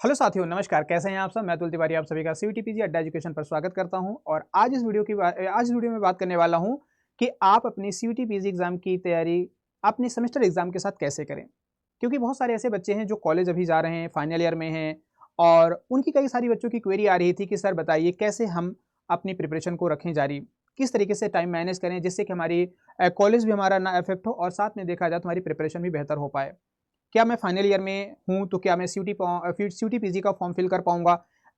Hello साथियों, नमस्कार। कैसे हैं आप सब? मैं अतुल तिवारी आप सभी का सीयूटी पीजी अड्डा एजुकेशन पर स्वागत करता हूं और आज इस वीडियो में बात करने वाला हूं कि आप अपनी सीयूटी पीजी एग्जाम की तैयारी अपने सेमेस्टर एग्जाम के साथ कैसे करें। क्योंकि बहुत सारे ऐसे बच्चे हैं जो कॉलेज अभी जा रहे हैं, फाइनल ईयर में हैं और उनकी कई सारी बच्चों की क्वेरी आ रही थी कि सर बताइए कैसे हम अपनी प्रिपरेशन को रखें जारी, किस तरीके से टाइम मैनेज करें जिससे कि हमारी कॉलेज भी हमारा ना इफेक्ट हो और साथ में देखा जाए तो हमारी प्रिपरेशन भी बेहतर हो पाए। क्या मैं फाइनल ईयर में हूँ तो क्या मैं सीयूटी पीजी का फॉर्म फिल कर पाऊंगा?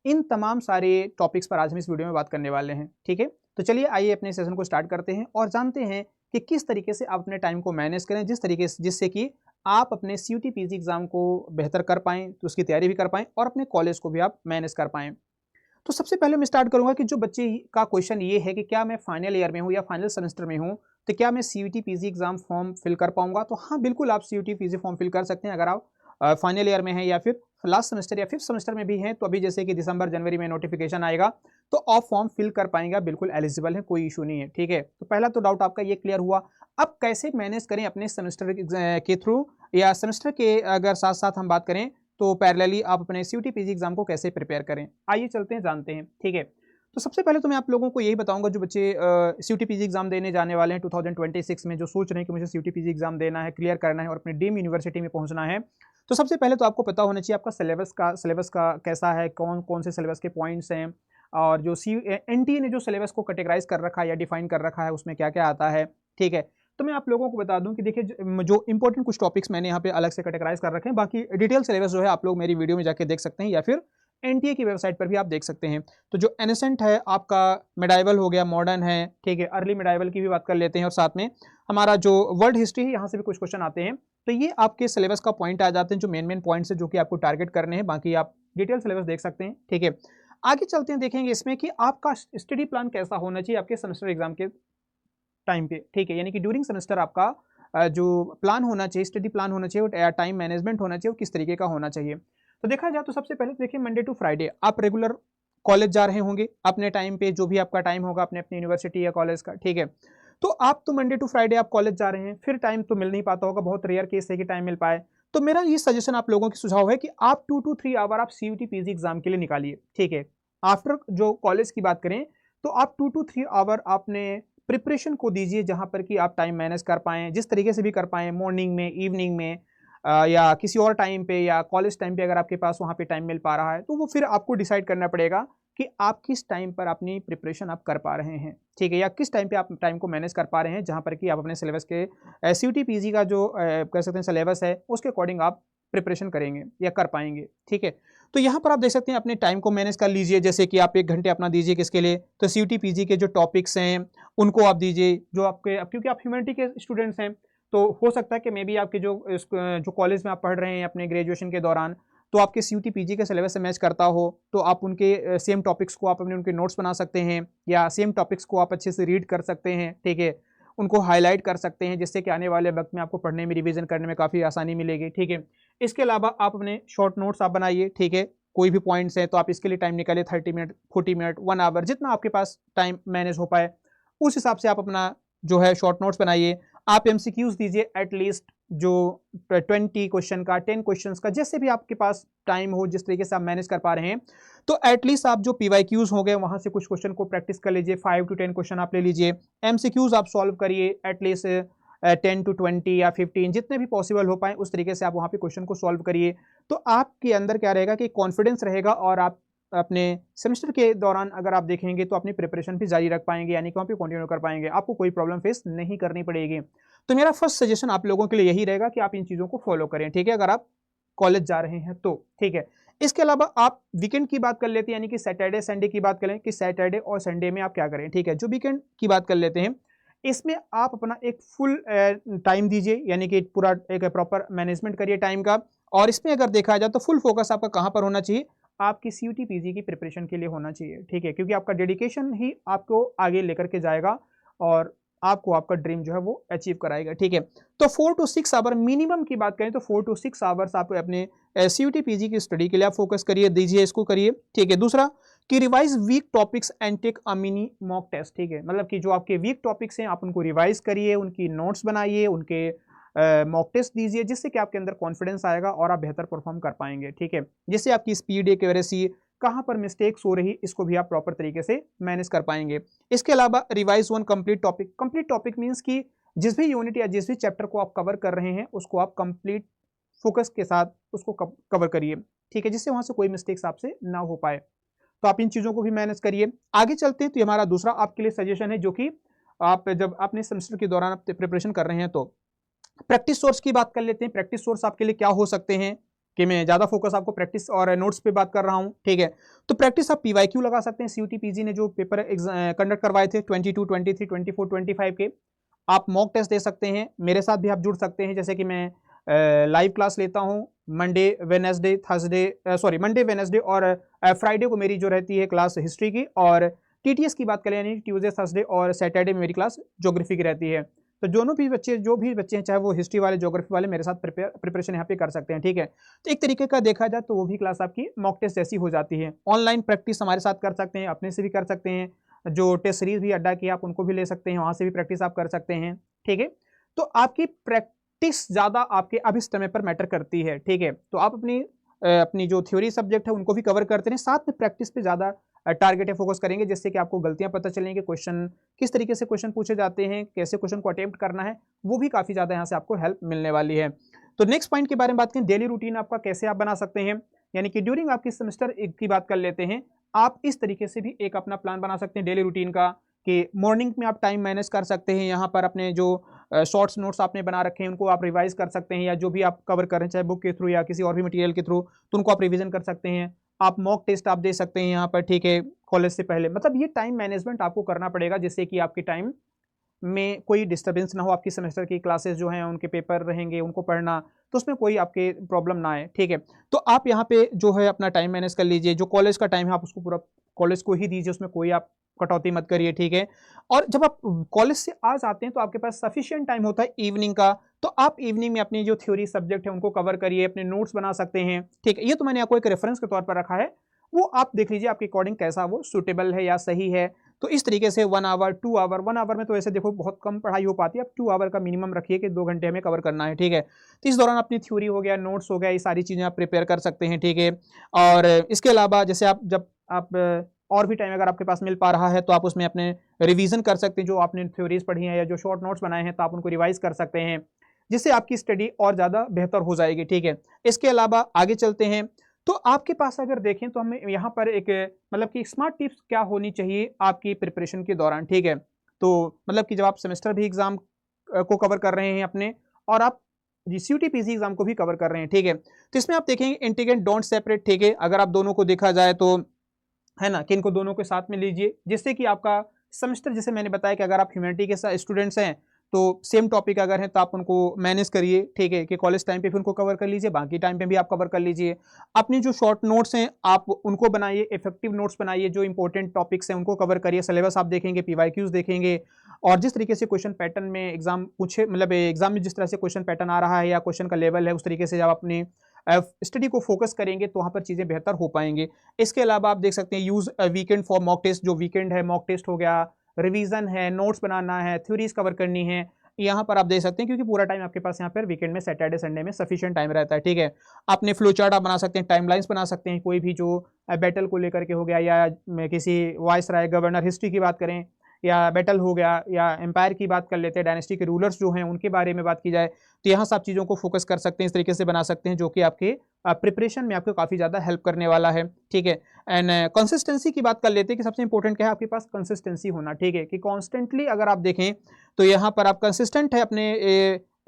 इन तमाम सारे टॉपिक्स पर आज हम इस वीडियो में बात करने वाले हैं। ठीक है, तो चलिए आइए अपने सेशन को स्टार्ट करते हैं और जानते हैं कि किस तरीके से आप अपने टाइम को मैनेज करें जिससे कि आप अपने सीयूटी पीजी एग्जाम को बेहतर कर पाएं, तो उसकी तैयारी भी कर पाएं और अपने कॉलेज को भी आप मैनेज कर पाएं। तो सबसे पहले मैं स्टार्ट करूंगा कि जो बच्चे का क्वेश्चन ये है कि क्या मैं फाइनल ईयर में हूँ या फाइनल सेमेस्टर में हूँ, तो क्या मैं CUT PG exam form fill कर पाऊंगा? तो हाँ, बिल्कुल आप सीयूटी पीजी फॉर्म फिल कर सकते हैं अगर आप फाइनल ईयर में हैं या फिर लास्ट सेमेस्टर या फिफ्थ सेमेस्टर में भी हैं। तो अभी जैसे कि दिसंबर जनवरी में नोटिफिकेशन आएगा तो आप फॉर्म फिल कर पाएंगे, बिल्कुल एलिजिबल है, कोई इशू नहीं है। ठीक है, तो पहला तो डाउट आपका ये क्लियर हुआ। अब कैसे मैनेज करें अपने सेमेस्टर के थ्रू या सेमेस्टर के अगर साथ साथ हम बात करें तो पैरेलली आप अपने सीयूटी पीजी एग्जाम को कैसे प्रिपेयर करें, आइए चलते हैं जानते हैं। ठीक है, तो सबसे पहले तो मैं आप लोगों को यही बताऊंगा जो बच्चे सीयूटी पीजी एग्जाम देने जाने वाले हैं 2026 में, जो सोच रहे हैं कि मुझे सीयूटी पीजी एग्जाम देना है, क्लियर करना है और अपनी ड्रीम यूनिवर्सिटी में पहुंचना है। तो सबसे पहले तो आपको पता होना चाहिए आपका सिलेबस का कैसा है, कौन कौन से सिलेबस के पॉइंट्स हैं और जो एनटीए ने जो सिलेबस को कैटेगराइज कर रखा है या डिफाइन कर रखा है उसमें क्या क्या आता है। ठीक है, तो मैं आप लोगों को बता दूं कि देखिए जो इंपॉर्टेंट कुछ टॉपिक्स मैंने यहाँ पे अलग से कैटेगराइज कर रखे हैं, बाकी डिटेल सिलेबस जो है आप लोग मेरी वीडियो में जाके देख सकते हैं या फिर एनटीए की वेबसाइट पर भी आप देख सकते हैं। तो जो एनेसेंट है आपका, मेडाइवल हो गया, मॉडर्न है, ठीक है, अर्ली मेडाइवल की भी बात कर लेते हैं और साथ में हमारा जो वर्ल्ड हिस्ट्री है यहाँ से भी कुछ क्वेश्चन आते हैं। तो ये आपके सिलेबस का पॉइंट आ जाते हैं, जो मेन पॉइंट्स है जो कि आपको टारगेट करने हैं। बाकी आप डिटेल सिलेबस देख सकते हैं। ठीक है, आगे चलते हैं, देखेंगे इसमें कि आपका स्टडी प्लान कैसा होना चाहिए आपके सेमेस्टर एग्जाम के टाइम पे। ठीक है, यानी कि ड्यूरिंग सेमेस्टर आपका जो प्लान होना चाहिए, स्टडी प्लान होना चाहिए, टाइम मैनेजमेंट होना चाहिए, किस तरीके का होना चाहिए। तो देखा जाए तो सबसे पहले तो देखिए मंडे टू फ्राइडे आप रेगुलर कॉलेज जा रहे होंगे अपने टाइम पे, जो भी आपका टाइम होगा अपने अपनी यूनिवर्सिटी या कॉलेज का। ठीक है, तो आप तो मंडे टू फ्राइडे आप कॉलेज जा रहे हैं, फिर टाइम तो मिल नहीं पाता होगा, बहुत रेयर केस है कि टाइम मिल पाए। तो मेरा ये सजेशन आप लोगों की सुझाव है कि आप 2 to 3 आवर आप सीयूटी पीजी एग्जाम के लिए निकालिए। ठीक है, आफ्टर जो कॉलेज की बात करें तो आप 2 to 3 आवर आपने प्रिपरेशन को दीजिए, जहां पर कि आप टाइम मैनेज कर पाएं, जिस तरीके से भी कर पाएं, मॉर्निंग में, इवनिंग में या किसी और टाइम पे या कॉलेज टाइम पे अगर आपके पास वहां पे टाइम मिल पा रहा है तो वो फिर आपको डिसाइड करना पड़ेगा कि आप किस टाइम पर अपनी प्रिपरेशन आप कर पा रहे हैं। ठीक है, या किस टाइम पे आप टाइम को मैनेज कर पा रहे हैं, जहां पर कि आप अपने सिलेबस के सीयूटी पीजी का जो कह सकते हैं सिलेबस है उसके अकॉर्डिंग आप प्रिपरेशन करेंगे या कर पाएंगे। ठीक है, तो यहाँ पर आप देख सकते हैं अपने टाइम को मैनेज कर लीजिए, जैसे कि आप 1 घंटे अपना दीजिए किसके लिए, तो सीयूटी पीजी के जो टॉपिक्स हैं उनको आप दीजिए, जो आपके, क्योंकि आप ह्यूमैनिटी के स्टूडेंट्स हैं तो हो सकता है कि मे बी आपके जो कॉलेज में आप पढ़ रहे हैं अपने ग्रेजुएशन के दौरान, तो आपके सीयूटी पीजी के सिलेबस से मैच करता हो, तो आप उनके सेम टॉपिक्स को आप अपने उनके नोट्स बना सकते हैं या सेम टॉपिक्स को आप अच्छे से रीड कर सकते हैं। ठीक है, उनको हाईलाइट कर सकते हैं जिससे कि आने वाले वक्त में आपको पढ़ने में, रिवीजन करने में काफ़ी आसानी मिलेगी। ठीक है, इसके अलावा आप अपने शॉर्ट नोट्स आप बनाइए। ठीक है, कोई भी पॉइंट्स हैं तो आप इसके लिए टाइम निकालिए, 30 मिनट, 40 मिनट, 1 आवर, जितना आपके पास टाइम मैनेज हो पाए उस हिसाब से आप अपना जो है शॉर्ट नोट्स बनाइए। आप एमसीक्यूज दीजिए एटलीस्ट, जो 20 क्वेश्चन का, 10 क्वेश्चन का, जैसे भी आपके पास टाइम हो, जिस तरीके से आप मैनेज कर पा रहे हैं। तो एटलीस्ट आप जो पीवाईक्यूज हो गए वहां से कुछ क्वेश्चन को प्रैक्टिस कर लीजिए, 5 to 10 क्वेश्चन आप ले लीजिए। एमसीक्यूज आप सॉल्व करिए एटलीस्ट 10 to 20 या 15, जितने भी पॉसिबल हो पाए उस तरीके से आप वहां पे क्वेश्चन को सॉल्व करिए। तो आपके अंदर क्या रहेगा कि कॉन्फिडेंस रहेगा और आप अपने सेमेस्टर के दौरान अगर आप देखेंगे तो अपनी प्रिपरेशन भी जारी रख पाएंगे, यानी कि वहाँ पे कंटिन्यू कर पाएंगे, आपको कोई प्रॉब्लम फेस नहीं करनी पड़ेगी। तो मेरा फर्स्ट सजेशन आप लोगों के लिए यही रहेगा कि आप इन चीज़ों को फॉलो करें। ठीक है, अगर आप कॉलेज जा रहे हैं तो। ठीक है, इसके अलावा आप वीकेंड की बात कर लेते हैं, यानी कि सैटरडे संडे की बात करें कि सैटरडे और संडे में आप क्या करें। ठीक है, जो वीकेंड की बात कर लेते हैं इसमें आप अपना एक फुल टाइम दीजिए, यानी कि पूरा एक प्रॉपर मैनेजमेंट करिए टाइम का। और इसमें अगर देखा जाए तो फुल फोकस आपका कहाँ पर होना चाहिए, आपकी सीयूटी पीजी की प्रिपरेशन के लिए होना चाहिए। ठीक है, क्योंकि आपका डेडिकेशन ही आपको आगे लेकर के जाएगा और आपको आपका ड्रीम जो है वो अचीव कराएगा। ठीक है, तो 4 to 6 आवर मिनिमम की बात करें तो 4 to 6 आवर्स आप अपने सीयूटी पीजी की स्टडी के लिए आप फोकस करिए, दीजिए, इसको करिए। ठीक है, दूसरा कि revise week topics and take a mini mock test. ठीक है, मतलब कि जो आपके वीक टॉपिक्स हैं आप उनको रिवाइज करिए, उनकी नोट्स बनाइए, उनके मॉक टेस्ट दीजिए, जिससे कि आपके अंदर कॉन्फिडेंस आएगा और आप बेहतर परफॉर्म कर पाएंगे। ठीक है, जिससे आपकी स्पीड, एक्यूरेसी, कहाँ पर मिस्टेक्स हो रही, इसको भी आप प्रॉपर तरीके से मैनेज कर पाएंगे। इसके अलावा revise one complete topic. Complete topic means कि जिस भी यूनिट या जिस भी चैप्टर को आप कवर कर रहे हैं उसको आप कंप्लीट फोकस के साथ उसको कवर करिए। ठीक है, जिससे वहां से कोई मिस्टेक्स आपसे ना हो पाए। तो आप इन चीजों को भी मैनेज करिए। आगे चलते हैं, तो हमारा दूसरा आपके लिए सजेशन है, जो कि आप जब अपने सेमेस्टर के दौरान आप प्रिपरेशन कर रहे हैं तो प्रैक्टिस सोर्स की बात कर लेते हैं। प्रैक्टिस सोर्स आपके लिए क्या हो सकते हैं, कि मैं ज्यादा फोकस आपको प्रैक्टिस और नोट्स पे बात कर रहा हूं। ठीक है, तो प्रैक्टिस आप पीवाईक्यू लगा सकते हैं। सीयूटी पीजी ने जो पेपर कंडक्ट करवाए थे 22, 23, 24, 25 के, आप मॉक टेस्ट दे सकते हैं। मेरे साथ भी आप जुड़ सकते हैं, जैसे कि मैं लाइव क्लास लेता हूं मंडे वेडनेसडे और फ्राइडे को मेरी जो रहती है क्लास हिस्ट्री की, और टीटीएस की बात करें यानी ट्यूसडे, थर्सडे और सैटरडे में मेरी क्लास ज्योग्राफी की रहती है। तो जो भी बच्चे हैं, चाहे वो हिस्ट्री वाले, ज्योग्राफी वाले, मेरे साथ प्रिपरेशन यहाँ पे कर सकते हैं। ठीक है, तो एक तरीके का देखा जाए तो वो भी क्लास आपकी मॉक टेस्ट जैसी हो जाती है। ऑनलाइन प्रैक्टिस हमारे साथ कर सकते हैं, अपने से भी कर सकते हैं। जो टेस्ट सीरीज भी अड्डा की आप उनको भी ले सकते हैं, वहां से भी प्रैक्टिस आप कर सकते हैं। ठीक है, तो आपकी प्रैक्टिस ज्यादा आपके अब इस समय पर मैटर करती है। ठीक है, तो आप अपनी जो थ्योरी सब्जेक्ट है उनको भी कवर करते हैं, साथ में प्रैक्टिस पे ज्यादा टारगेट है फोकस करेंगे, जिससे कि आपको गलतियां पता चलेंगे, क्वेश्चन किस तरीके से क्वेश्चन पूछे जाते हैं, कैसे क्वेश्चन को अटेम्प्ट करना है, वो भी काफी ज्यादा यहाँ से आपको हेल्प मिलने वाली है। तो नेक्स्ट पॉइंट के बारे में बात करें, डेली रूटीन आपका कैसे आप बना सकते हैं, यानी कि ड्यूरिंग आपकी सेमेस्टर की बात कर लेते हैं। आप इस तरीके से भी एक अपना प्लान बना सकते हैं डेली रूटीन का, कि मॉर्निंग में आप टाइम मैनेज कर सकते हैं। यहाँ पर अपने जो शॉर्ट्स नोट्स आपने बना रखे हैं उनको आप रिवाइज कर सकते हैं, या जो भी आप कवर कर रहे हैं चाहे बुक के थ्रू या किसी और भी मटेरियल के थ्रू, तो उनको आप रिवीजन कर सकते हैं। आप मॉक टेस्ट आप दे सकते हैं यहाँ पर। ठीक है, कॉलेज से पहले, मतलब ये टाइम मैनेजमेंट आपको करना पड़ेगा, जिससे कि आपके टाइम में कोई डिस्टर्बेंस ना हो। आपकी सेमेस्टर की क्लासेस जो हैं उनके पेपर रहेंगे, उनको पढ़ना, तो उसमें कोई आपके प्रॉब्लम ना आए। ठीक है, तो आप यहाँ पे जो है अपना टाइम मैनेज कर लीजिए। जो कॉलेज का टाइम है आप उसको पूरा कॉलेज को ही दीजिए, उसमें कोई आप कटौती मत करिए। ठीक है, और जब आप कॉलेज से आ जाते हैं तो आपके पास सफिशिएंट टाइम होता है इवनिंग का, तो आप इवनिंग में अपनी जो थ्योरी सब्जेक्ट है उनको कवर करिए, अपने नोट्स बना सकते हैं। ठीक है, ये तो मैंने आपको एक रेफरेंस के तौर पर रखा है, वो आप देख लीजिए आपके अकॉर्डिंग कैसा वो सूटेबल है या सही है। तो इस तरीके से 1 आवर 2 आवर, 1 आवर में तो ऐसे देखो बहुत कम पढ़ाई हो पाती है, आप 2 आवर का मिनिमम रखिए कि 2 घंटे हमें कवर करना है। ठीक है, तो इस दौरान अपनी थ्योरी हो गया, नोट्स हो गया, ये सारी चीज़ें आप प्रिपेयर कर सकते हैं। ठीक है, और इसके अलावा जैसे आप और भी टाइम अगर आपके पास मिल पा रहा है तो आप उसमें अपने रिवीजन कर सकते हैं, जो आपने थ्योरीज पढ़ी हैं या जो शॉर्ट नोट्स बनाए हैं तो आप उनको रिवाइज कर सकते हैं, जिससे आपकी स्टडी और ज़्यादा बेहतर हो जाएगी। ठीक है, इसके अलावा आगे चलते हैं, तो आपके पास अगर देखें तो हमें यहाँ पर एक मतलब कि स्मार्ट टिप्स क्या होनी चाहिए आपकी प्रिपरेशन के दौरान। ठीक है, तो मतलब कि जब आप सेमेस्टर भी एग्जाम को कवर कर रहे हैं अपने, और आप सीयूटी पीजी एग्जाम को भी कवर कर रहे हैं। ठीक है, तो इसमें आप देखेंगे इंटीग्रेट डोंट सेपरेट। ठीक है, अगर आप दोनों को देखा जाए तो है ना, कि इनको दोनों के साथ में लीजिए, जिससे कि आपका सेमेस्टर, जैसे मैंने बताया कि अगर आप ह्यूमैनिटी के साथ स्टूडेंट्स हैं तो सेम टॉपिक अगर है तो आप उनको मैनेज करिए। ठीक है, कि कॉलेज टाइम पे भी उनको कवर कर लीजिए, बाकी टाइम पे भी आप कवर कर लीजिए। अपनी जो शॉर्ट नोट्स हैं आप उनको बनाइए, इफेक्टिव नोट्स बनाइए, जो इंपॉर्टेंट टॉपिक्स हैं उनको कवर करिए। सिलेबस आप देखेंगे, पीवाईक्यूज देखेंगे, और जिस तरीके से क्वेश्चन पैटर्न में एग्जाम पूछे, मतलब एग्जाम में जिस तरह से क्वेश्चन पैटर्न आ रहा है या क्वेश्चन का लेवल है, उस तरीके से जब अपनी स्टडी को फोकस करेंगे तो वहाँ पर चीज़ें बेहतर हो पाएंगे। इसके अलावा आप देख सकते हैं use weekend for mock test. जो वीकेंड है, मॉक टेस्ट हो गया, रिवीजन है, नोट्स बनाना है, थ्योरीज कवर करनी है, यहाँ पर आप देख सकते हैं, क्योंकि पूरा टाइम आपके पास यहाँ पर वीकेंड में सैटरडे संडे में सफिशिएंट टाइम रहता है। ठीक है, अपने फ्लो चार्ट आप बना सकते हैं, टाइमलाइंस बना सकते हैं, कोई भी जो बैटल को लेकर के हो गया, या किसी वाइस राय, गवर्नर, हिस्ट्री की बात करें, या बैटल हो गया, या एम्पायर की बात कर लेते हैं, डायनेस्टी के रूलर्स जो हैं उनके बारे में बात की जाए, तो यहाँ सब चीज़ों को फोकस कर सकते हैं, इस तरीके से बना सकते हैं, जो कि आपके प्रिपरेशन में आपको काफ़ी ज़्यादा हेल्प करने वाला है। ठीक है, एंड कंसिस्टेंसी की बात कर लेते हैं कि सबसे इंपॉर्टेंट क्या है, आपके पास कंसिस्टेंसी होना। ठीक है, कि कॉन्स्टेंटली अगर आप देखें तो यहाँ पर आप कंसिस्टेंट है अपने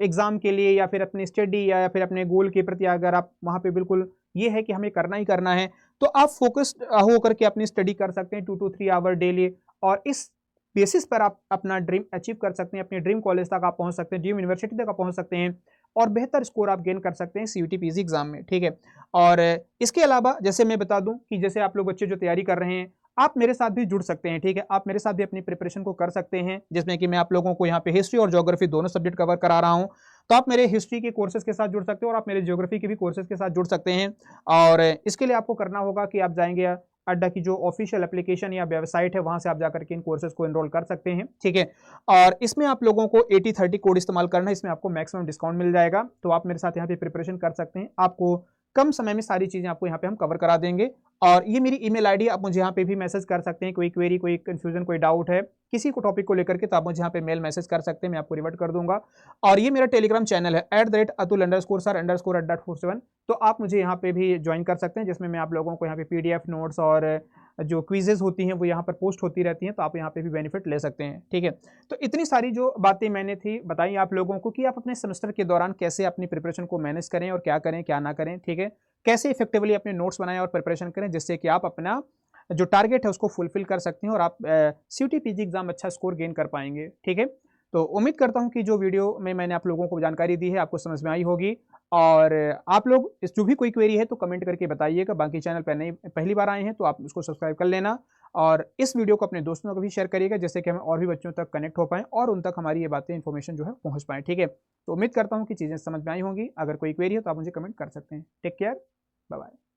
एग्जाम के लिए, या फिर अपनी स्टडी, या फिर अपने गोल के प्रति, अगर आप वहाँ पे बिल्कुल ये है कि हमें करना ही करना है, तो आप फोकस्ड होकर के अपनी स्टडी कर सकते हैं 2 to 3 आवर डेली, और इस बेसिस पर आप अपना ड्रीम अचीव कर सकते हैं, अपने ड्रीम कॉलेज तक आप पहुंच सकते हैं, ड्रीम यूनिवर्सिटी तक आप पहुंच सकते हैं, और बेहतर स्कोर आप गेन कर सकते हैं सीयूटी पीजी एग्जाम में। ठीक है, और इसके अलावा जैसे मैं बता दूं कि जैसे आप लोग बच्चे जो तैयारी कर रहे हैं, आप मेरे साथ भी जुड़ सकते हैं। ठीक है, आप मेरे साथ भी अपनी प्रिपरेशन को कर सकते हैं, जिसमें कि मैं आप लोगों को यहाँ पे हिस्ट्री और ज्योग्राफी दोनों सब्जेक्ट कवर करा रहा हूँ। तो आप मेरे हिस्ट्री के कोर्सेज के साथ जुड़ सकते हो, और आप मेरे ज्योग्राफी के भी कोर्सेज के साथ जुड़ सकते हैं। और इसके लिए आपको करना होगा कि आप जाएंगे अड्डा की जो ऑफिशियल एप्लीकेशन या वेबसाइट है वहां से आप जाकर के इन कोर्सेज को एनरोल कर सकते हैं, ठीक है। और इसमें आप लोगों को 80-30 कोड इस्तेमाल करना है, इसमें आपको मैक्सिमम डिस्काउंट मिल जाएगा। तो आप मेरे साथ यहाँ पे प्रिपरेशन कर सकते हैं, आपको कम समय में सारी चीजें आपको यहाँ पे हम कवर करा देंगे। और ये मेरी ईमेल आईडी, आप मुझे यहाँ पे भी मैसेज कर सकते हैं, कोई क्वेरी, कोई कंफ्यूजन, कोई डाउट है किसी को टॉपिक को लेकर के, तो आप मुझे यहाँ पे मेल मैसेज कर सकते हैं, मैं आपको रिवर्ट कर दूंगा। और ये मेरा टेलीग्राम चैनल है @atul_sir_47। तो आप मुझे यहाँ पे भी ज्वाइन कर सकते हैं, जिसमें मैं आप लोगों को यहाँ पे PDF नोट्स और जो क्विजेज होती हैं वो यहाँ पर पोस्ट होती रहती हैं, तो आप यहाँ पे भी बेनिफिट ले सकते हैं, ठीक है। तो इतनी सारी जो बातें मैंने थी बताई आप लोगों को कि आप अपने सेमेस्टर के दौरान कैसे अपनी प्रिपरेशन को मैनेज करें और क्या करें क्या ना करें, ठीक है। कैसे इफेक्टिवली अपने नोट्स बनाएं और प्रिपरेशन करें, जिससे कि आप अपना जो टारगेट है उसको फुलफिल कर सकते हैं और आप CUT/PG एग्जाम अच्छा स्कोर गेन कर पाएंगे, ठीक है। तो उम्मीद करता हूं कि जो वीडियो में मैंने आप लोगों को जानकारी दी है आपको समझ में आई होगी। और आप लोग इस जो भी कोई क्वेरी है तो कमेंट करके बताइएगा। बाकी चैनल पर नहीं पहली बार आए हैं तो आप उसको सब्सक्राइब कर लेना और इस वीडियो को अपने दोस्तों को भी शेयर करिएगा, जिससे कि हम और भी बच्चों तक कनेक्ट हो पाएं और उन तक हमारी ये बातें इन्फॉर्मेशन जो है पहुंच पाए, ठीक है। तो उम्मीद करता हूं कि चीज़ें समझ में आई होंगी। अगर कोई क्वेरी है तो आप मुझे कमेंट कर सकते हैं। Take care, bye bye.